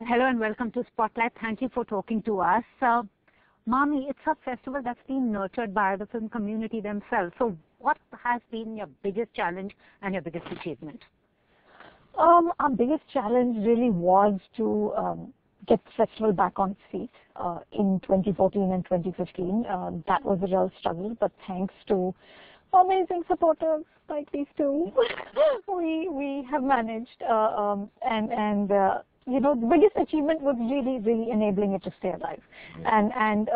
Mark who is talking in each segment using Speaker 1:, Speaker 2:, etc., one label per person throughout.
Speaker 1: Hello and welcome to Spotlight. Thank you for talking to us. MAMI, it's a festival that's been nurtured by the film community themselves. So what has been your biggest challenge and your biggest achievement?
Speaker 2: Our biggest challenge really was to get the festival back on its feet in 2014 and 2015. That was a real struggle, but thanks to amazing supporters like these two, we have managed. The biggest achievement was really enabling it to stay alive. And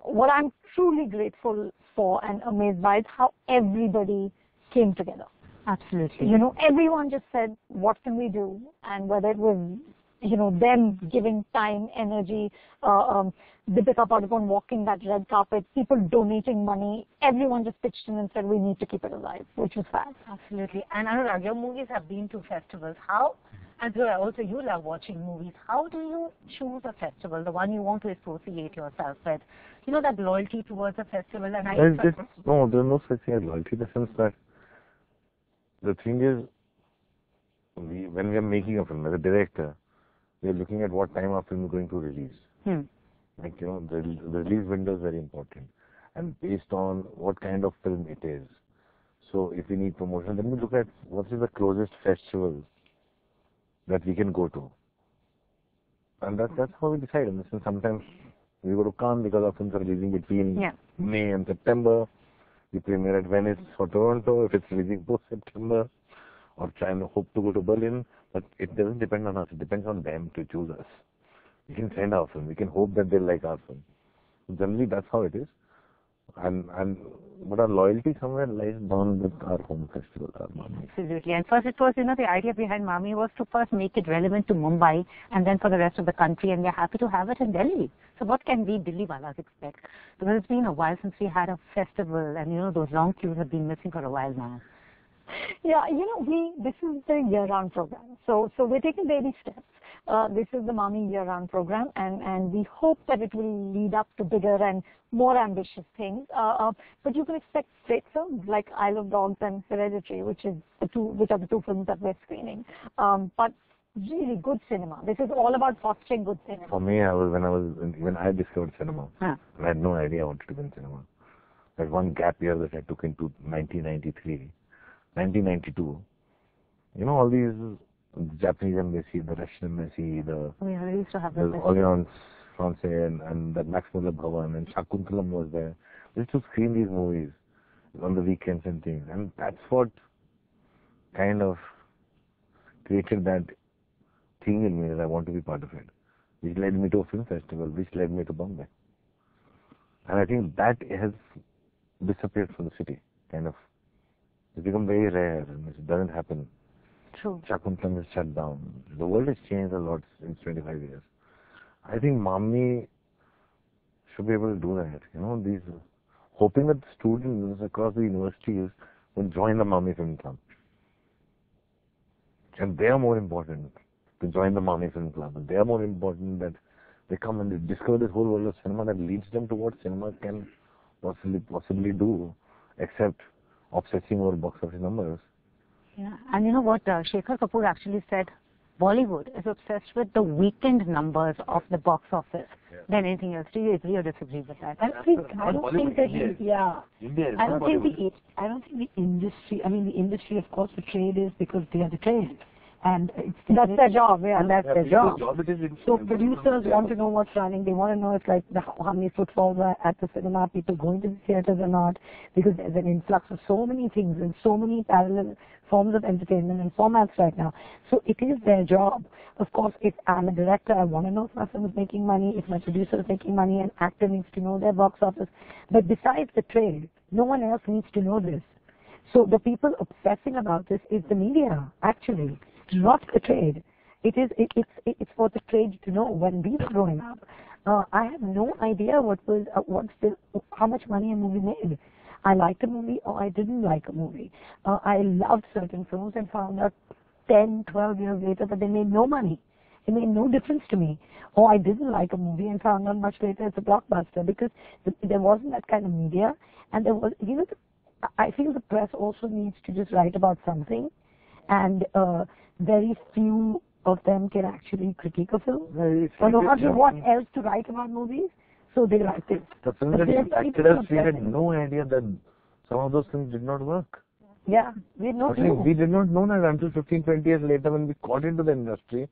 Speaker 2: what I'm truly grateful for and amazed by is how everybody came together.
Speaker 1: Absolutely.
Speaker 2: Everyone just said, what can we do? And whether it was, them giving time, energy, Deepika Padukone walking that red carpet, people donating money, everyone just pitched in and said, we need to keep it alive, which was fast.
Speaker 1: Absolutely. And Anurag, your movies have been to festivals. How, and Zoya, also you love watching movies, how do you choose a festival, the one you want to associate yourself with? That loyalty towards a festival. And
Speaker 3: there's no such thing as loyalty in the sense that the thing is, when we are making a film, as a director, we are looking at what time our film is going to release. The release window is very important. And based on what kind of film it is. So if we need promotion, then we look at what is the closest festival that we can go to. And that's how we decide. And sometimes we go to Cannes because our films are releasing between May and September. We premiere at Venice or Toronto if it's releasing post-September, or try and hope to go to Berlin. But it doesn't depend on us. It depends on them to choose us. We can send our film. We can hope that they like our film. Generally, that's how it is. But our loyalty somewhere lies down with our home festival, our MAMI.
Speaker 1: Absolutely. And first it was, the idea behind MAMI was to first make it relevant to Mumbai and then for the rest of the country, and we're happy to have it in Delhi. So what can we Delhi-walas expect? Because it's been a while since we had a festival, and those long queues have been missing for a while now.
Speaker 2: Yeah, this is the year-round program. So we're taking baby steps. This is the MAMI year-round program, and we hope that it will lead up to bigger and more ambitious things. But you can expect great films like Isle of Dogs and Hereditary, which are the two films that we're screening. But really good cinema. This is all about fostering good cinema.
Speaker 3: For me, when I discovered cinema, and I had no idea I wanted to be in cinema. That one gap year that I took into 1993, 1992. All these Japanese embassy, the Russian embassy, the Alliance Francaise, and the Max Muller Bhavan, and Shakuntalam was there. We used to screen these movies on the weekends and things, and that's what kind of created that thing in me that I want to be part of it, which led me to a film festival, which led me to Bombay. And I think that has disappeared from the city, kind of. It's become very rare, and it doesn't happen.
Speaker 1: True.
Speaker 3: Shakuntalam is shut down. The world has changed a lot in 25 years. I think MAMI should be able to do that. Hoping that the students across the universities will join the MAMI Film Club. And they are more important to join the MAMI Film Club. They are more important that they come and they discover this whole world of cinema that leads them to what cinema can possibly do, except obsessing over box office numbers.
Speaker 1: Yeah, and you know what Shekhar Kapoor actually said? Bollywood is obsessed with the weekend numbers of the box office than anything else. Do you agree or disagree with that?
Speaker 2: I don't think the industry, the industry, of course, the trade is because they are the trade. And that's their job, and that's their job. So producers want to know what's running. They want to know how many footfalls are at the cinema, people going to the theaters or not, because there's an influx of so many things and so many parallel forms of entertainment and formats right now. So it is their job. Of course, if I'm a director, I want to know if my film is making money, if my producer is making money, an actor needs to know their box office. But besides the trade, no one else needs to know this. So the people obsessing about this is the media, actually. Not the trade. It's for the trade to know. When we were growing up, I had no idea how much money a movie made. I liked a movie or I didn't like a movie. I loved certain films and found out 10, 12 years later that they made no money. It made no difference to me. Or I didn't like a movie and found out much later it's a blockbuster, because there wasn't that kind of media. And there was, I feel the press also needs to just write about something, and very few of them can actually critique a film or know what else to write about movies, so they write it.
Speaker 3: The film that we acted as, we had no idea that some of those things did not work.
Speaker 2: Yeah, we had no clue.
Speaker 3: We did not know that until 15, 20 years later when we got into the industry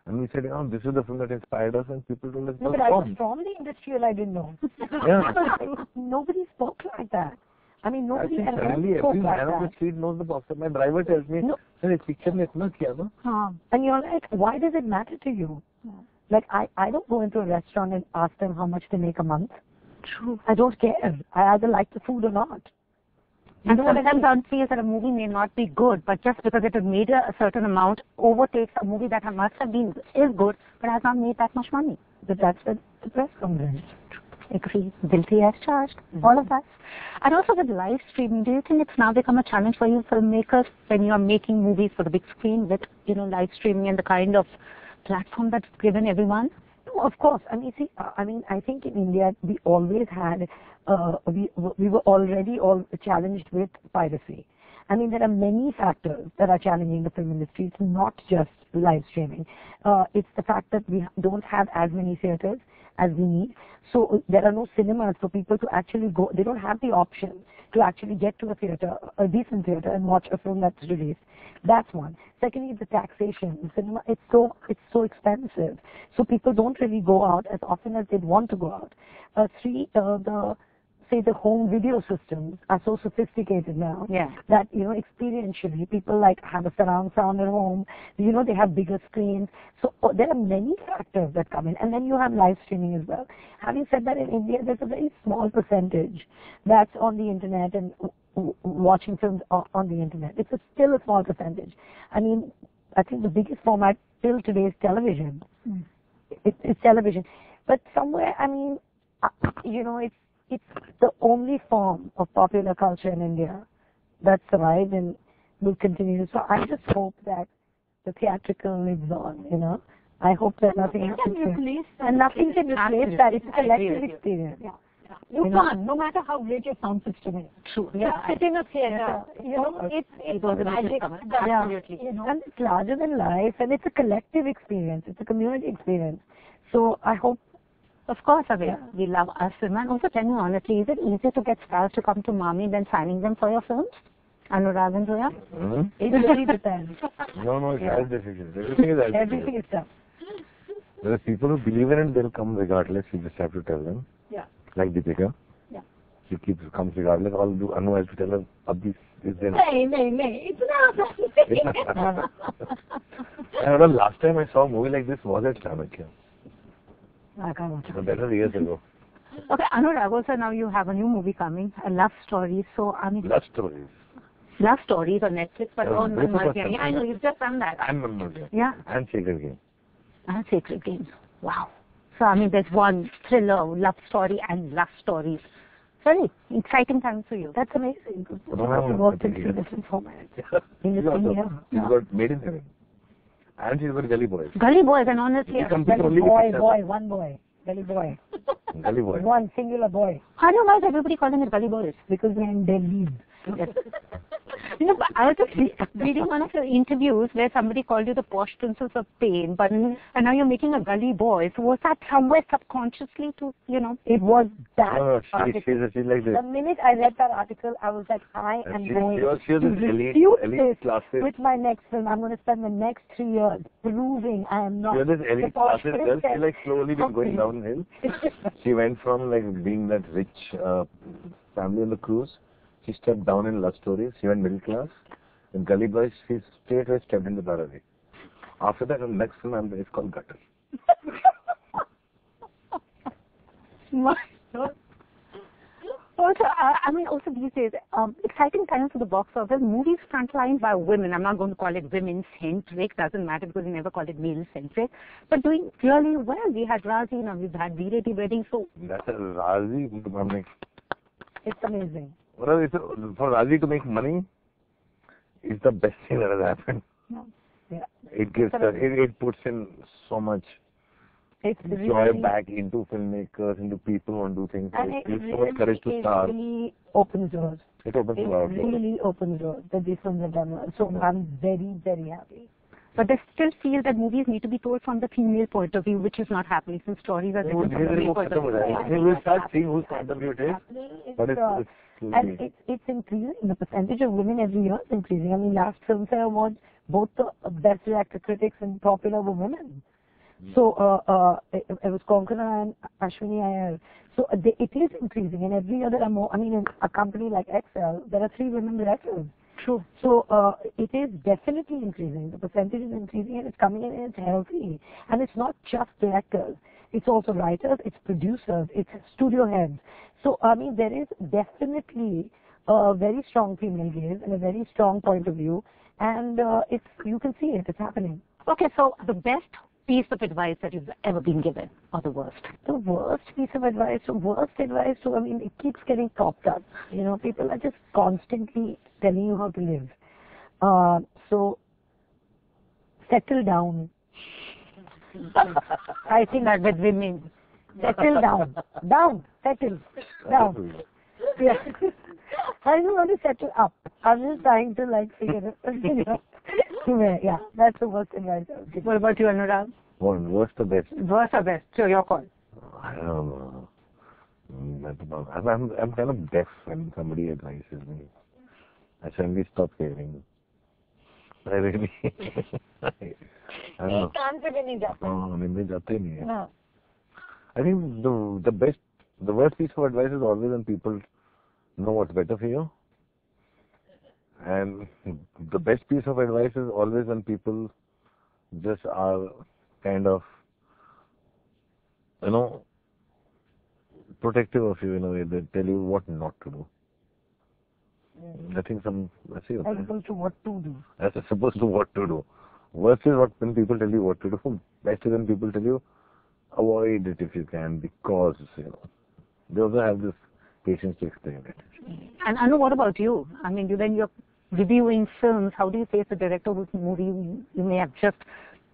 Speaker 3: and we said, oh, this is the film that inspired us, and people told us,
Speaker 2: no, but I was from the industry and I didn't know.
Speaker 3: Yeah.
Speaker 2: Nobody spoke like that. I mean, nobody
Speaker 3: spoke like every man on the street knows the box. My driver tells me, sir, this picture mein itna kiya na?
Speaker 2: And you're like, why does it matter to you? Like, I don't go into a restaurant and ask them how much they make a month.
Speaker 1: True.
Speaker 2: I don't care. I either like the food or not.
Speaker 1: And sometimes one feels that a movie may not be good, but just because it has made a certain amount overtakes a movie that must have been is good, but has not made that much money.
Speaker 2: But that's where the press comes in.
Speaker 1: Agree. Guilty as charged. All of us. And also with live streaming, do you think it's now become a challenge for you filmmakers when you are making movies for the big screen with, live streaming and the kind of platform that's given everyone?
Speaker 2: No, of course. I mean, see, I think in India we always had, we were already all challenged with piracy. I mean, there are many factors that are challenging the film industry. It's not just live streaming. It's the fact that we don't have as many theaters as we need. So there are no cinemas for people to actually go. They don't have the option to actually get to a theater, a decent theater, and watch a film that's released. That's one. Secondly, the taxation. The cinema, it's so expensive. So people don't really go out as often as they'd want to go out. Three, the home video systems are so sophisticated now that, experientially, people have a surround sound at home, they have bigger screens. So there are many factors that come in. And then you have live streaming as well. Having said that, in India, there's a very small percentage that's on the internet and watching films on the internet. It's still a small percentage. I mean, I think the biggest format till today is television. It's television. But somewhere, I mean, it's the only form of popular culture in India that survived and will continue. So I just hope that the theatrical lives on, I hope that nothing happens to it. And nothing can replace that. It's a collective experience.
Speaker 1: Yeah.
Speaker 2: You can't, no matter how great your sound system is.
Speaker 1: True.
Speaker 2: Yeah. Sit in a theater, it's magic.
Speaker 1: Absolutely.
Speaker 2: And it's larger than life, and it's a collective experience. It's a community experience. So I hope.
Speaker 1: Of course, Abhay. We love us. And also, tell me honestly, is it easier to get stars to come to MAMI than signing them for your films? Anurag and Zoya?
Speaker 2: It really depends.
Speaker 3: No, it's as decisions. Everything is
Speaker 2: tough.
Speaker 3: There are people who believe in it, they'll come regardless. You just have to tell them.
Speaker 2: Yeah.
Speaker 3: Like Deepika.
Speaker 2: Yeah.
Speaker 3: She comes regardless. All do Anu has to tell her, Abhi is there.
Speaker 2: No, it's not.
Speaker 3: I remember last time I saw a movie like this was at Chanakya.
Speaker 2: I can't watch it.
Speaker 3: That was years ago.
Speaker 1: Okay, Anurag, also now you have a new movie coming, a love story. So, I mean...
Speaker 3: Love stories.
Speaker 1: Love stories on Netflix, but on Mumbai. I know, you've just done that.
Speaker 3: And Mumbai.
Speaker 1: Yeah.
Speaker 3: And Sacred Games.
Speaker 1: And Sacred Games. Wow. So, I mean, there's one thriller, love story, and love stories. Very exciting time for you.
Speaker 2: That's amazing.
Speaker 3: I have
Speaker 2: worked in 3 different formats. In the same year.
Speaker 3: She's got Made in Heaven. And she's got Gully Boys.
Speaker 1: Gully Boys, and honestly...
Speaker 2: One boy. Gully Boy.
Speaker 3: Gully Boy.
Speaker 2: One singular boy.
Speaker 1: How do you guys everybody calling it Gully Boys?
Speaker 2: Because they're in Delhi.
Speaker 1: Yes. I was just reading one of your interviews where somebody called you the posh princess of pain, but and now you're making a Gully Boy. So was that somewhere subconsciously to,
Speaker 2: It was that.
Speaker 3: No, she's like this.
Speaker 2: The minute I read that article, I was like, I am going
Speaker 3: to
Speaker 2: elite
Speaker 3: classes.
Speaker 2: With my next film. I'm going to spend the next 3 years proving I am not
Speaker 3: this elite classes girl. She like slowly been going downhill. She went from like being that rich family on the cruise. She stepped down in love stories. She went middle class. In Gully Boys, she straight away stepped into Paradise. After that, her next film is called Gutter.
Speaker 1: Also these days, exciting times for the box office. Movies frontlined by women. I'm not going to call it women-centric. Doesn't matter because we never call it male-centric. But doing really well. We had Razi, now we've had Veereti Wedding. So
Speaker 3: that's a Razi.
Speaker 2: It's amazing.
Speaker 3: Well, for Razi to make money is the best thing that has happened.
Speaker 2: Yeah.
Speaker 3: It gives it puts in so much joy back into filmmakers, into people who want to do things.
Speaker 2: And
Speaker 3: it gives so much courage to start.
Speaker 2: It really opens doors.
Speaker 3: It opens doors.
Speaker 2: It really opens doors that these films have done well. So I'm very, very happy.
Speaker 1: But they still feel that movies need to be told from the female point of view, which is not happening since stories are written from the male point of view.
Speaker 3: We'll start seeing whose point of view it is. But
Speaker 2: it's increasing. The percentage of women every year is increasing. I mean, last Filmfare Awards, both the best director critics and popular were women. So it was Konkana and Ashwini Iyer. So it is increasing, and every year there are more. I mean, in a company like Excel, there are 3 women directors.
Speaker 1: True.
Speaker 2: So it is definitely increasing. The percentage is increasing, and it's coming in, and it's healthy. And it's not just directors. It's also writers, it's producers, it's studio heads. So I mean, there is definitely a very strong female gaze and a very strong point of view, and you can see it. It's happening.
Speaker 1: Okay, so the best piece of advice that you've ever been given, or the worst?
Speaker 2: The worst piece of advice, I mean, it keeps getting topped up. You know, people are just constantly telling you how to live. So, settle down.
Speaker 1: I think that with women.
Speaker 2: Settle down. Settle down. Yeah. I don't want to settle up. I'm just trying to figure it out. Yeah, that's the worst advice.
Speaker 1: What about you, Anurag?
Speaker 3: Worst or best?
Speaker 1: Worst or best? So your call.
Speaker 3: I don't know. I'm kind of deaf when somebody advises me. I suddenly stop hearing. I really. I don't know.
Speaker 2: No.
Speaker 3: I think the worst piece of advice is always when people know what's better for you. And the best piece of advice is always when people just are kind of, protective of you in a way. They tell you what not to do. I think
Speaker 2: as opposed to what to do.
Speaker 3: As opposed to what to do. Worst is when people tell you what to do. Best is when people tell you avoid it if you can, because, they also have this patience to explain it.
Speaker 1: And Anu, what about you? I mean, when you're reviewing films, how do you face a director whose movie you may have just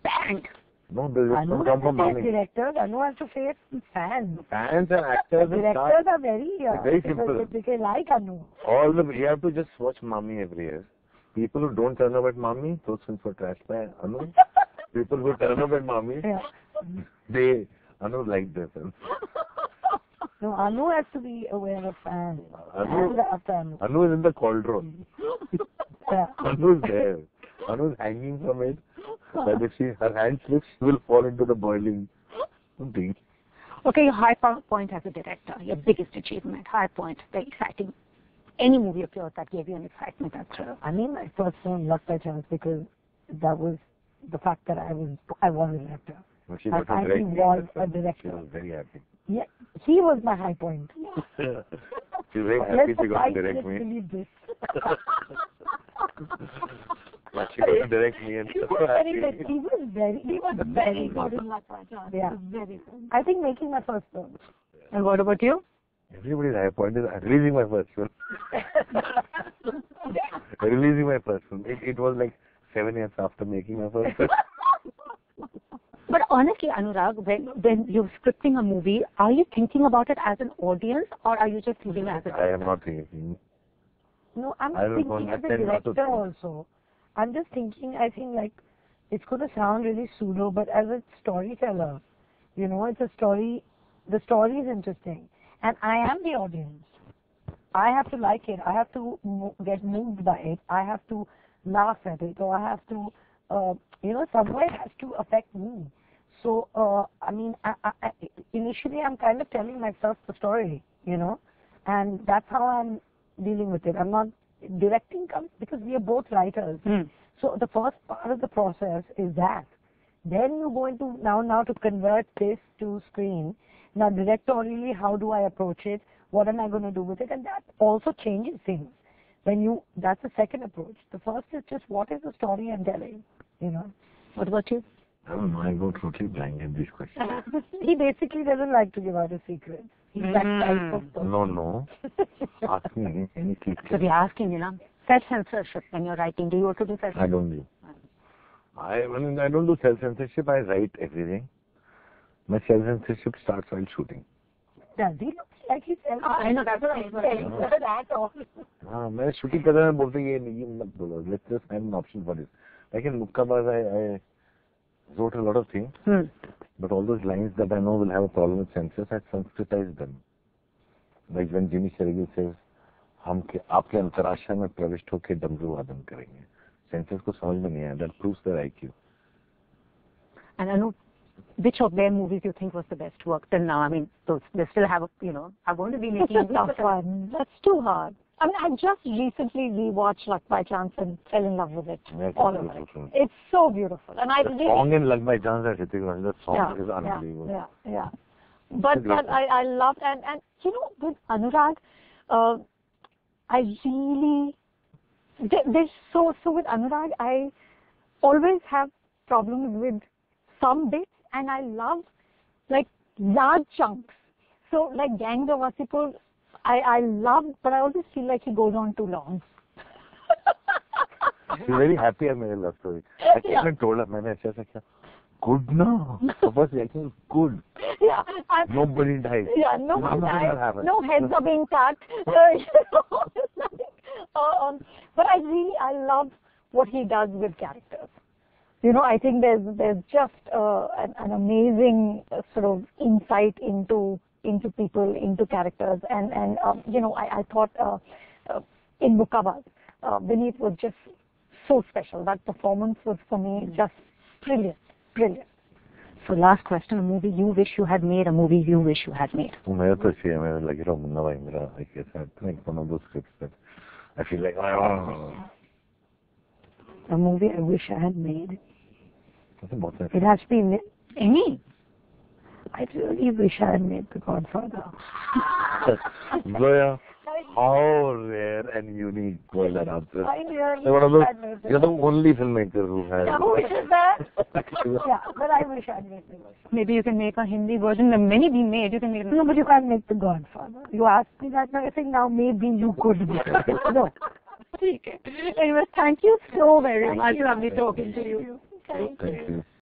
Speaker 1: banged?
Speaker 3: No, there's no come from MAMI.
Speaker 2: Directors, Anu has to face fans.
Speaker 3: Fans and actors.
Speaker 2: Directors are very
Speaker 3: simple.
Speaker 2: They like Anu.
Speaker 3: You have to just watch MAMI every year. People who don't turn up at MAMI, those films were trashed by Anu. People who turn up at MAMI, Anu liked their films.
Speaker 2: No, Anu has to be aware of fans.
Speaker 3: Anu is in the cauldron. Anu is there. Anu is hanging from it. That if her hand slips, she will fall into the boiling thing.
Speaker 1: Okay, your high point as a director, your biggest achievement, high point, very exciting. Any movie of yours that gave you an excitement and thrill?
Speaker 2: I mean, my first film, Luck by Chance, because that was the fact that I was a director.
Speaker 3: Well, she was
Speaker 2: a director.
Speaker 3: She was very happy.
Speaker 2: Yeah, he was my high point.
Speaker 3: She's very happy she got to direct me.
Speaker 2: Believe this.
Speaker 3: But she got to direct me and
Speaker 2: he was very good in Luck by Chance. Yeah. Very good. I think making my first film.
Speaker 1: And what about you?
Speaker 3: Everybody's high point is releasing my first film. Releasing my first film. It was like 7 years after making my first film.
Speaker 1: But honestly, Anurag, when you're scripting a movie, are you thinking about it as an audience, or are you just thinking as a director?
Speaker 3: I am not thinking.
Speaker 2: No, I'm thinking as a director also. I'm just thinking, I think it's going to sound really pseudo, but as a storyteller, it's a story, the story is interesting. And I am the audience. I have to like it. I have to get moved by it. I have to laugh at it, or I have to, some way it has to affect me. So, I mean, initially I'm kind of telling myself the story, and that's how I'm dealing with it. I'm not directing because we are both writers. So the first part of the process is that. Then you go into now to convert this to screen. Now directorially, how do I approach it? What am I going to do with it? And that also changes things. That's the second approach. The first is just what is the story I'm telling, What about you?
Speaker 3: I don't know. I go totally blank in these questions.
Speaker 2: He basically doesn't like to give out his secrets. He's that type of person.
Speaker 3: No. Ask me any secret.
Speaker 1: So we're asking, self-censorship when you're writing. Do you also do self-censorship?
Speaker 3: I don't do. I don't do self-censorship. I write everything. My self-censorship starts while shooting.
Speaker 2: Does he look like he's
Speaker 1: I know, that's what I'm saying.
Speaker 2: That's all.
Speaker 3: मैं shooting कर रहा हूँ बोलते हैं ये मत बोलो. Let's just have an option for this. Like in Mukkabaz, I wrote a lot of things, but all those lines that I know will have a problem with censors, I Sanskritized them. Like when Jimmy Shergill says, हम आपके अंतराशा में प्रविष्ट होकर डमरू वादन करेंगे. Censors को समझ में नहीं आया. That proves their IQ.
Speaker 1: And Anu, which of their movies you think was the best work till now? I mean, those they still have, are going to be making
Speaker 2: tough one. That's too hard. I mean, I just recently rewatched Luck by Chance and fell in love with it. All of it. It's so beautiful. And
Speaker 3: the song in Luck by Chance, that song is unbelievable.
Speaker 2: Yeah. But I loved, and with Anurag, I really, there's so with Anurag, I always have problems with some bits, and I love like large chunks. So like Gangs of Wasseypur, I love, but I always feel like he goes on too long.
Speaker 3: She's very happy I made a love story. I came and told her, I said, good now. First reaction is good.
Speaker 2: Yeah.
Speaker 3: Nobody dies.
Speaker 2: Yeah, nobody dies. No heads are being cut. But I love what he does with characters. I think there's just an amazing sort of insight into people, into characters, and I thought in Mukkabaz, Vineet was just so special. That performance was for me just brilliant.
Speaker 1: So last question, a movie you wish you had made, a movie you wish you had made.
Speaker 3: I think one of those scripts that I feel like,
Speaker 2: a movie I wish I had made.
Speaker 3: It
Speaker 2: has been any. I really wish I had made The Godfather.
Speaker 3: Zoya, how rare and unique was that answer?
Speaker 2: I really
Speaker 3: you're the only filmmaker who has.
Speaker 2: Yeah, who wishes that? Yeah, but I wish I had made The Godfather.
Speaker 1: Maybe you can make a Hindi version. There are many being made. You can make.
Speaker 2: No, but you can't make The Godfather. You asked me that, and I think now maybe you could. No.
Speaker 1: Anyway, thank you so very much. Lovely talking to you.
Speaker 3: Thank you.